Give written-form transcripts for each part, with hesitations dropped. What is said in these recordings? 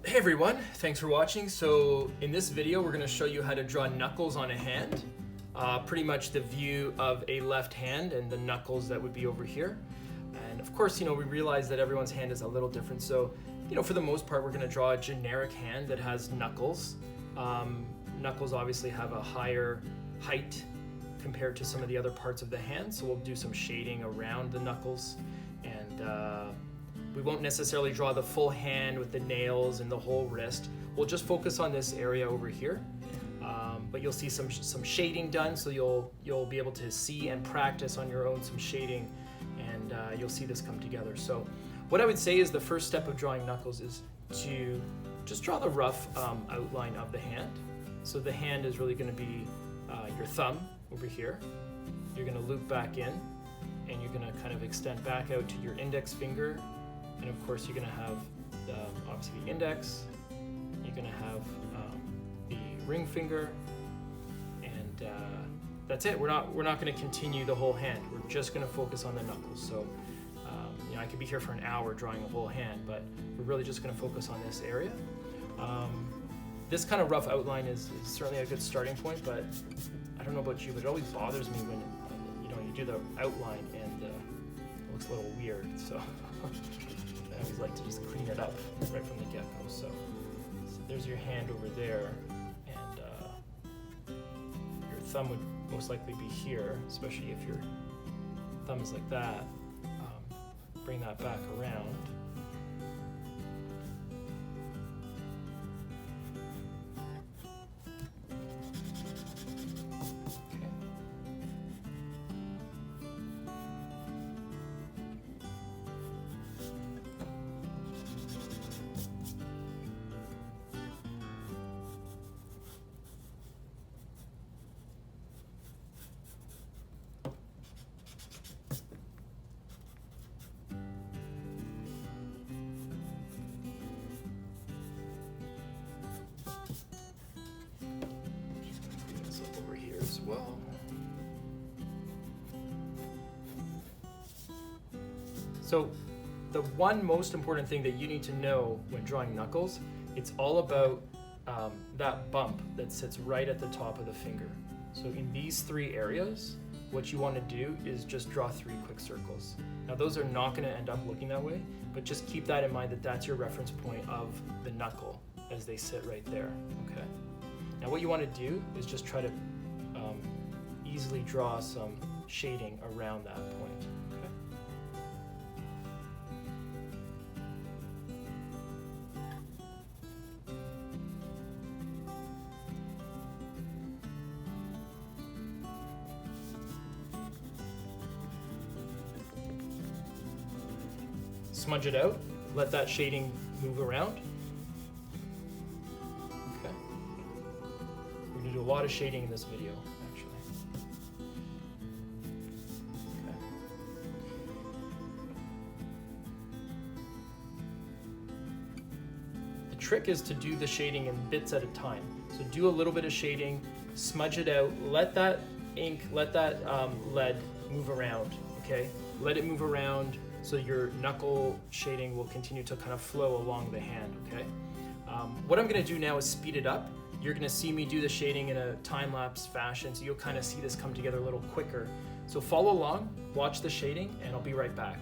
Hey everyone, thanks for watching. So in this video, we're going to show you how to draw knuckles on a hand. Pretty much the view of a left hand and the knuckles that would be over here. And of course, we realize that everyone's hand is a little different. So, for the most part, we're going to draw a generic hand that has knuckles. Knuckles obviously have a higher height compared to some of the other parts of the hand. So we'll do some shading around the knuckles, and we won't necessarily draw the full hand with the nails and the whole wrist. We'll just focus on this area over here. But you'll see some shading done, so you'll be able to see and practice on your own some shading, and you'll see this come together. So what I would say is the first step of drawing knuckles is to just draw the rough outline of the hand. So the hand is really going to be your thumb over here. You're going to loop back in, and you're going to kind of extend back out to your index finger. And of course, you're going to have obviously the index. You're going to have the ring finger, and that's it. We're not going to continue the whole hand. We're just going to focus on the knuckles. So I could be here for an hour drawing a whole hand, but we're really just going to focus on this area. This kind of rough outline is certainly a good starting point, but I don't know about you, but it always bothers me when you do the outline and it looks a little weird. So I always like to just clean it up right from the get-go. So there's your hand over there, and your thumb would most likely be here, especially if your thumb is like that. Bring that back around. As well. So the one most important thing that you need to know when drawing knuckles, it's all about that bump that sits right at the top of the finger. So in these three areas, what you want to do is just draw 3 quick circles. Now those are not going to end up looking that way, but just keep that in mind that that's your reference point of the knuckle as they sit right there, okay? Now what you want to do is just try to easily draw some shading around that point. Okay? Smudge it out. Let that shading move around. Okay. We're going to do a lot of shading in this video. Trick is to do the shading in bits at a time. So do a little bit of shading, smudge it out, let that ink, let that lead move around, okay? Let it move around so your knuckle shading will continue to kind of flow along the hand, okay? What I'm gonna do now is speed it up. You're gonna see me do the shading in a time-lapse fashion, so you'll kind of see this come together a little quicker. So follow along, watch the shading, and I'll be right back.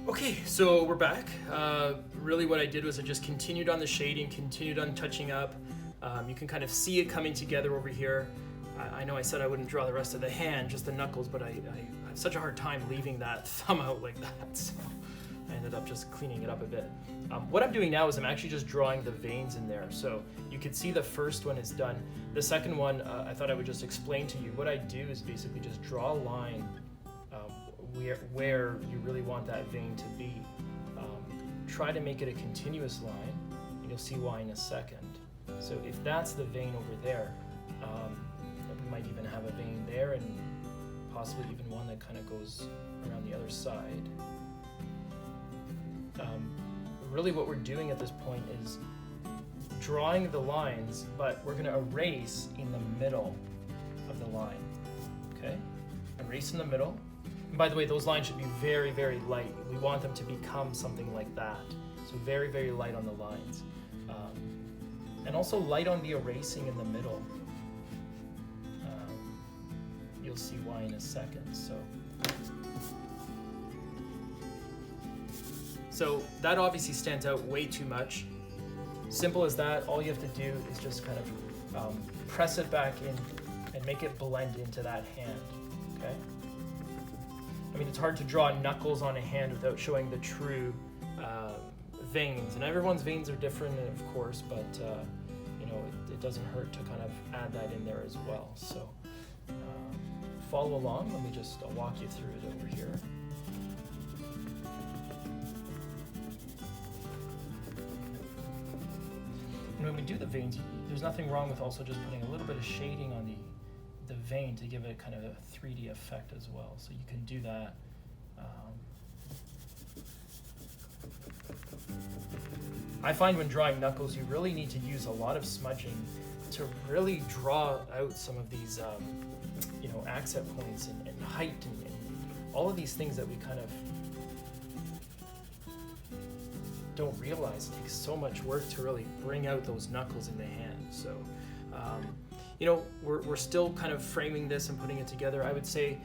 Okay, so we're back. Really what I did was I just continued on the shading, continued on touching up. You can kind of see it coming together over here. I know I said I wouldn't draw the rest of the hand, just the knuckles, but I have such a hard time leaving that thumb out like that, so I ended up just cleaning it up a bit. What I'm doing now is I'm actually just drawing the veins in there. So you can see the first one is done. The second one, I thought I would just explain to you. What I do is basically just draw a line where you really want that vein to be. Try to make it a continuous line, and you'll see why in a second. So if that's the vein over there, we might even have a vein there, and possibly even one that kind of goes around the other side. Really what we're doing at this point is drawing the lines, but we're going to erase in the middle of the line. Okay? Erase in the middle. And by the way, those lines should be very, very light. We want them to become something like that. So very, very light on the lines. And also light on the erasing in the middle. You'll see why in a second. So that obviously stands out way too much. Simple as that. All you have to do is just kind of press it back in and make it blend into that hand. Okay? I mean, it's hard to draw knuckles on a hand without showing the true veins, and everyone's veins are different, of course, but you know, it doesn't hurt to kind of add that in there as well. So follow along. I'll walk you through it over here. And when we do the veins, there's nothing wrong with also just putting a little bit of shading on the vein to give it kind of a 3D effect as well. So you can do that. I find when drawing knuckles, you really need to use a lot of smudging to really draw out some of these, you know, accent points and height and all of these things that we kind of don't realize. It takes so much work to really bring out those knuckles in the hand. So, you know, we're still kind of framing this and putting it together. I would say,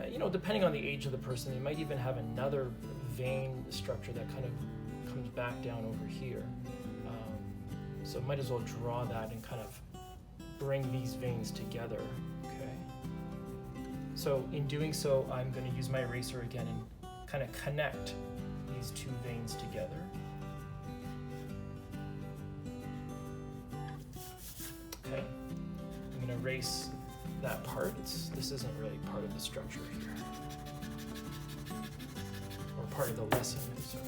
you know, depending on the age of the person, they might even have another vein structure that kind of comes back down over here. So might as well draw that and kind of bring these veins together. Okay. So in doing so, I'm going to use my eraser again and kind of connect these two veins together. Okay. I'm going to erase that part. This isn't really part of the structure here. Or part of the lesson, sorry.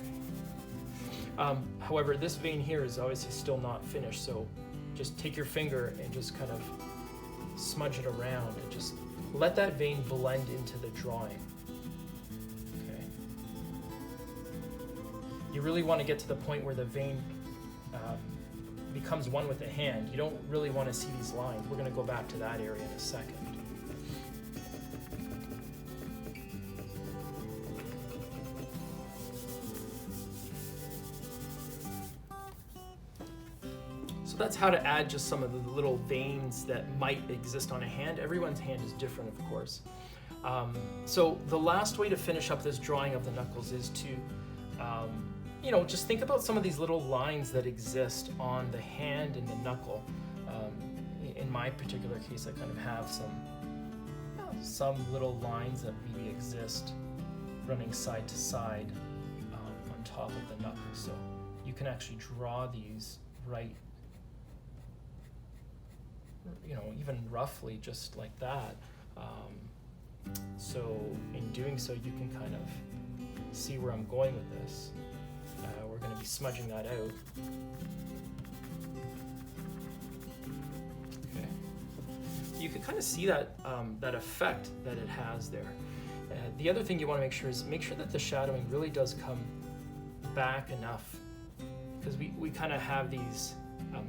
However, this vein here is obviously still not finished, so just take your finger and just kind of smudge it around and just let that vein blend into the drawing. Okay. You really want to get to the point where the vein becomes one with the hand. You don't really want to see these lines. We're going to go back to that area in a second. So that's how to add just some of the little veins that might exist on a hand. Everyone's hand is different, of course. So the last way to finish up this drawing of the knuckles is to you know, just think about some of these little lines that exist on the hand and the knuckle. In my particular case, I kind of have some little lines that maybe exist running side to side on top of the knuckle. So you can actually draw these right, you know, even roughly just like that. So in doing so, you can kind of see where I'm going with this. We're going to be smudging that out. Okay. You can kind of see that that effect that it has there. The other thing you want to make sure that the shadowing really does come back enough, because we kind of have these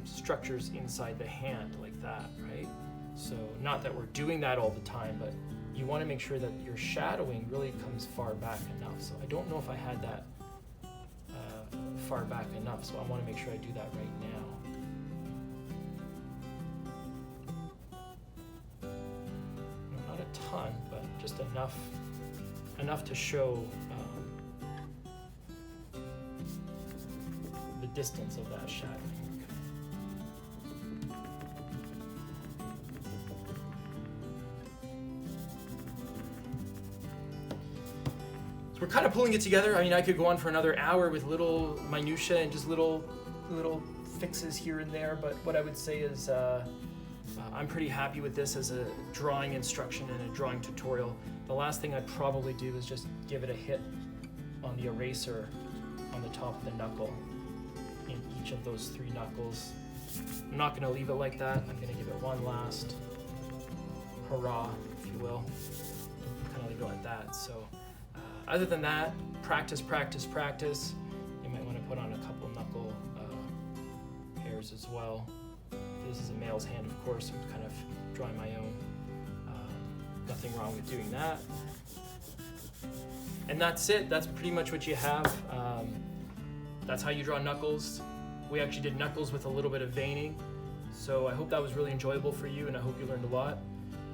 structures inside the hand like that, right? So not that we're doing that all the time, but you want to make sure that your shadowing really comes far back enough. So I don't know if I had that far back enough, so I want to make sure I do that right now. Not a ton, but just enough to show distance of that shadowing. We're kind of pulling it together. I mean, I could go on for another hour with little minutia and just little fixes here and there, but what I would say is I'm pretty happy with this as a drawing instruction and a drawing tutorial. The last thing I'd probably do is just give it a hit on the eraser on the top of the knuckle in each of those 3 knuckles. I'm not going to leave it like that. I'm going to give it one last hurrah, if you will. Kind of leave it like that. So. Other than that, practice, practice, practice. You might want to put on a couple knuckle hairs as well. This is a male's hand, of course. I'm kind of drawing my own. Nothing wrong with doing that. And that's it. That's pretty much what you have. That's how you draw knuckles. We actually did knuckles with a little bit of veining. So I hope that was really enjoyable for you, and I hope you learned a lot.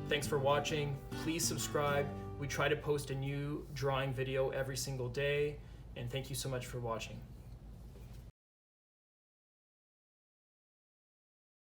Thanks for watching. Please subscribe. We try to post a new drawing video every single day, and thank you so much for watching.